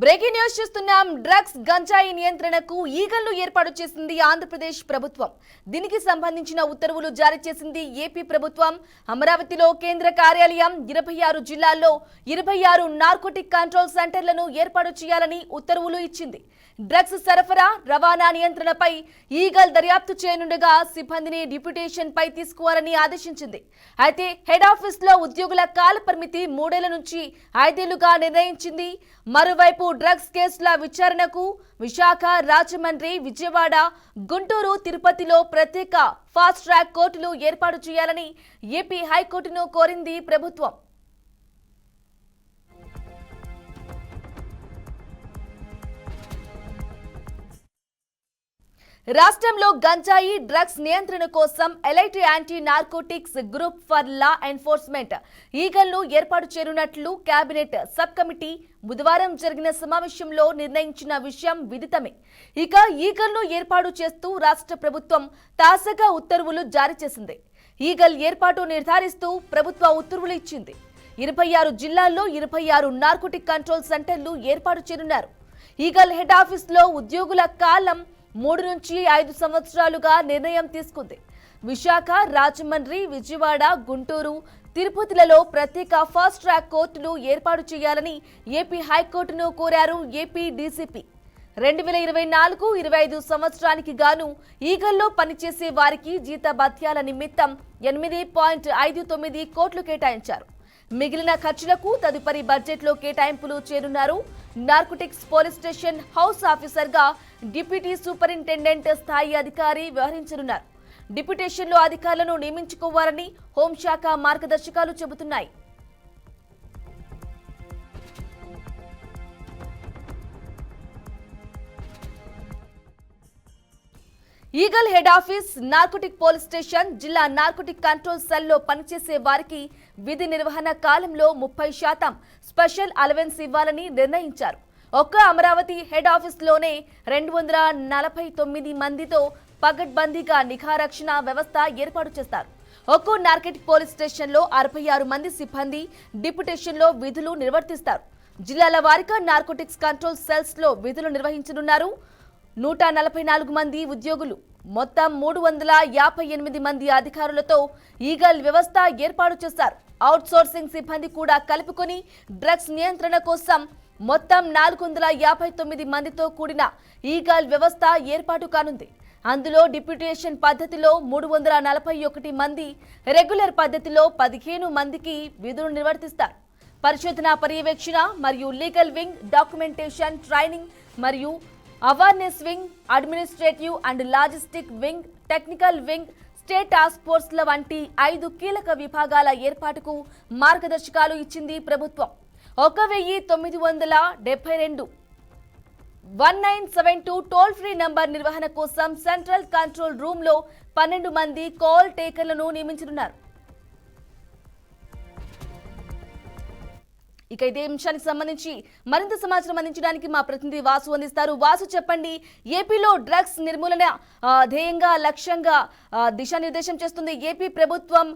Breaking news చూస్తున్నాం. Drugs గంజాయి నియంత్రణకు ఈగల్ను ఏర్పాటు చేసింది ఆంధ్రప్రదేశ్ ప్రభుత్వం. దీనికి సంబంధించిన ఉత్తర్వులు జారీ చేసింది ఏపీ ప్రభుత్వం. అమరావతిలో కేంద్ర కార్యాలయం 26 జిల్లాల్లో 26 నార్కోటిక్ కంట్రోల్ సెంటర్లను ఏర్పాటు చేయాలని ఉత్తర్వులు ఇచ్చింది. డ్రగ్స్ సరఫరా రవాణా నియంత్రణపై ఈగల్ దర్యాప్తు చేయనుండగా సిబ్బందిని డిప్యూటేషన్ పై తీసుకోవాలని ఆదేశించింది. అయితే హెడ్ ఆఫీస్ లో ఉద్యోగుల కాల పరిమితి 3 ఏళ్ల నుంచి 5 ఏళ్లుగా నిర్ణయించింది. మరోవైపు డ్రగ్స్ కేసుల విచారణకు విశాఖ, రాజమండ్రి, విజయవాడ, గుంటూరు, తిరుపతిలో ప్రత్యేక ఫాస్ట్ ట్రాక్ కోర్టులు ఏర్పాటు చేయాలని ఏపీ హైకోర్టును కోరింది ప్రభుత్వం. రాష్ట్రంలో గంజాయి డ్రగ్స్ నియంత్రణ కోసం elite anti narcotics group for law enforcement ఈగల్ను ఏర్పాటు చేయనున్నట్లు కేబినెట్ సబ్ కమిటీ బుధవారం జరిగిన సమావేశంలో నిర్ణయించిన విషయం విదితమే. ఇక ఈగల్ను ఏర్పాటు చేస్తూ రాష్ట్ర ప్రభుత్వం తాజాగా ఉత్తర్వులు జారీ చేసింది. ఈగల్ ఏర్పాటు నిర్ధారిస్తూ ప్రభుత్వ ఉత్తర్వులు ఇచ్చింది. 26 జిల్లాల్లో 26 నార్కోటిక్ కంట్రోల్ సెంటర్లు ఏర్పాటు చేయనున్నారు. ఈగల్ హెడ్ ఆఫీస్ లో ఉద్యోగుల కాలం 3 నుంచి 5 సంవత్సరాలుగా నిర్ణయం తీసుకుంది. విశాఖ, రాజమండ్రి, విజయవాడ, గుంటూరు, తిరుపతిలలో ప్రత్యేక ఫాస్ట్ ట్రాక్ కోర్టులు ఏర్పాటు చేయాలని ఏపీ హైకోర్టును కోరారు ఏపీ డీసీపీ. 2024-25 సంవత్సరానికి గాను ఈగల్లో పనిచేసే వారికి జీతభత్యాల నిమిత్తం 8.59 కోట్లు కేటాయించారు. మిగిలిన ఖర్చులకు తదుపరి బడ్జెట్లో కేటాయింపులు చేరున్నారు. Narcotics police station house officer గా డిప్యూటీ సూపరింటెండెంట్ స్థాయి అధికారి వ్యవహరించనున్నారు. డిప్యూటేషన్లో అధికారులను నియమించుకోవాలని హోంశాఖ మార్గదర్శకాలు చెబుతున్నాయి. Eagle head office, narcotic police station, జిల్లా నార్కోటిక్ కంట్రోల్ సెల్లో పనిచేసే వారికి విధి నిర్వహణ కాలంలో 30% స్పెషల్ అలవెన్స్ ఇవ్వాలని నిర్ణయించారు. ఒక్క అమరావతి హెడ్ ఆఫీస్ లోనే 249 మందితో పగడ్బందీగా నిఘా రక్షణ వ్యవస్థ ఏర్పాటు చేస్తారు. ఒక్కో నార్కోటిక్ పోలీస్ స్టేషన్ లో 66 మంది సిబ్బంది డిప్యూటేషన్ లో విధులు నిర్వర్తిస్తారు. జిల్లాల వారీగా నార్కోటిక్స్ కంట్రోల్ సెల్స్ లో విధులు నిర్వహించనున్నారు. 144 మంది ఉద్యోగులు, మొత్తం 358 మంది అధికారులతో ఈగల్ వ్యవస్థ ఏర్పాటు చేశారు. అవుట్ సోర్సింగ్ సిబ్బంది కూడా కలుపుకొని డ్రగ్స్ నియంత్రణ కోసం మొత్తం 459 మందితో కూడిన ఈగల్ వ్యవస్థ ఏర్పాటు కానుంది. అందులో డిప్యూటేషన్ పద్ధతిలో 341 మంది, రెగ్యులర్ పద్ధతిలో 15 మందికి విధులు నిర్వర్తిస్తారు. పరిశోధన పర్యవేక్షణ మరియు లీగల్ వింగ్, డాక్యుమెంటేషన్, ట్రైనింగ్ మరియు awareness wing, administrative and logistic wing, technical wing, state task ఫోర్స్ల వంటి 5 కీలక విభాగాల ఏర్పాటుకు మార్గదర్శకాలు ఇచ్చింది ప్రభుత్వం. 1972 1972 టోల్ ఫ్రీ నంబర్ నిర్వహణ కోసం సెంట్రల్ కంట్రోల్ రూమ్ లో 12 మంది కాల్ టేకర్లను నియమించనున్నారు. ఇక ఇదే అంశానికి సంబంధించి మరింత సమాచారం అందించడానికి మా ప్రతినిధి వాసు అందిస్తారు. వాసు, చెప్పండి, ఏపీలో డ్రగ్స్ నిర్మూలన ధ్యేయంగా లక్ష్యంగా దిశానిర్దేశం చేస్తుంది ఏపీ ప్రభుత్వం.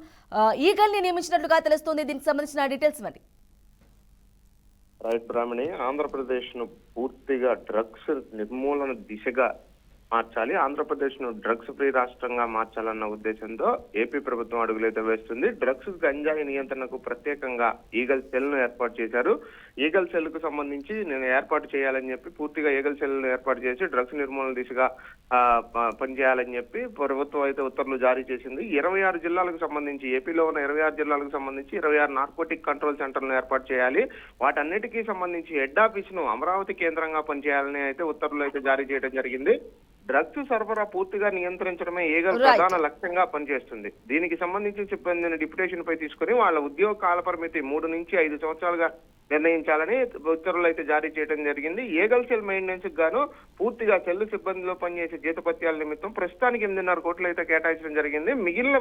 ఈగల్ని నియమించినట్లుగా తెలుస్తుంది. దీనికి సంబంధించిన డీటెయిల్స్ ఇవ్వండి. రైట్ బ్రాహ్మణి, ఆంధ్రప్రదేశ్ ను పూర్తిగా డ్రగ్స్ నిర్మూలన దిశగా మార్చాలి, ఆంధ్రప్రదేశ్ ను డ్రగ్స్ ఫ్రీ రాష్ట్రంగా మార్చాలన్న ఉద్దేశంతో ఏపీ ప్రభుత్వం అడుగులైతే వేస్తుంది. డ్రగ్స్ గంజాయి నియంత్రణకు ప్రత్యేకంగా ఈగల్ సెల్ ను ఏర్పాటు చేశారు. ఈగల్ సెల్ కు సంబంధించి నేను ఏర్పాటు చేయాలని చెప్పి పూర్తిగా ఈగల్ సెల్ ను ఏర్పాటు చేసి డ్రగ్స్ నిర్మూలన దిశగా పనిచేయాలని చెప్పి ప్రభుత్వం అయితే ఉత్తర్వులు జారీ చేసింది. 26 జిల్లాలకు సంబంధించి, ఏపీలో ఉన్న 26 జిల్లాలకు సంబంధించి 26 నార్కోటిక్ కంట్రోల్ సెంటర్లను ఏర్పాటు చేయాలి. వాటన్నిటికీ సంబంధించి హెడ్ ఆఫీస్ ను అమరావతి కేంద్రంగా పనిచేయాలని అయితే ఉత్తర్వులు అయితే జారీ చేయడం జరిగింది. డ్రగ్స్ సరఫరా పూర్తిగా నియంత్రించడమే ఈగల్ ప్రధాన లక్ష్యంగా పనిచేస్తుంది. దీనికి సంబంధించి సిబ్బందిని డిప్యూటేషన్ పై తీసుకుని వాళ్ళ ఉద్యోగ కాల పరిమితి 3 నుంచి 5 సంవత్సరాలుగా నిర్ణయించాలని ఉత్తర్వులు అయితే జారీ చేయడం జరిగింది. ఈగల్ సెల్ మెయింటెనెన్స్ గాను పూర్తిగా సెల్ సిబ్బందిలో పనిచేసే జీతపత్యాల నిమిత్తం ప్రస్తుతానికి 8.5 కోట్లు అయితే కేటాయించడం జరిగింది. మిగిలిన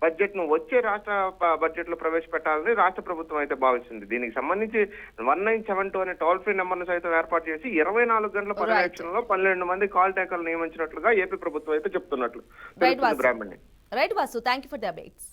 బడ్జెట్ ను వచ్చే రాష్ట్ర బడ్జెట్ లో ప్రవేశపెట్టాలని రాష్ట్ర ప్రభుత్వం అయితే భావిస్తుంది. దీనికి సంబంధించి 1972 అనే టోల్ ఫ్రీ నెంబర్ ను సైతం ఏర్పాటు చేసి 24 గంటల పర్యవేక్షణలో 12 మంది కాల్ టేకర్లు నియమించినట్లుగా ఏపీ ప్రభుత్వం అయితే చెప్తున్నట్లు. Right Vasu, thank you for the updates.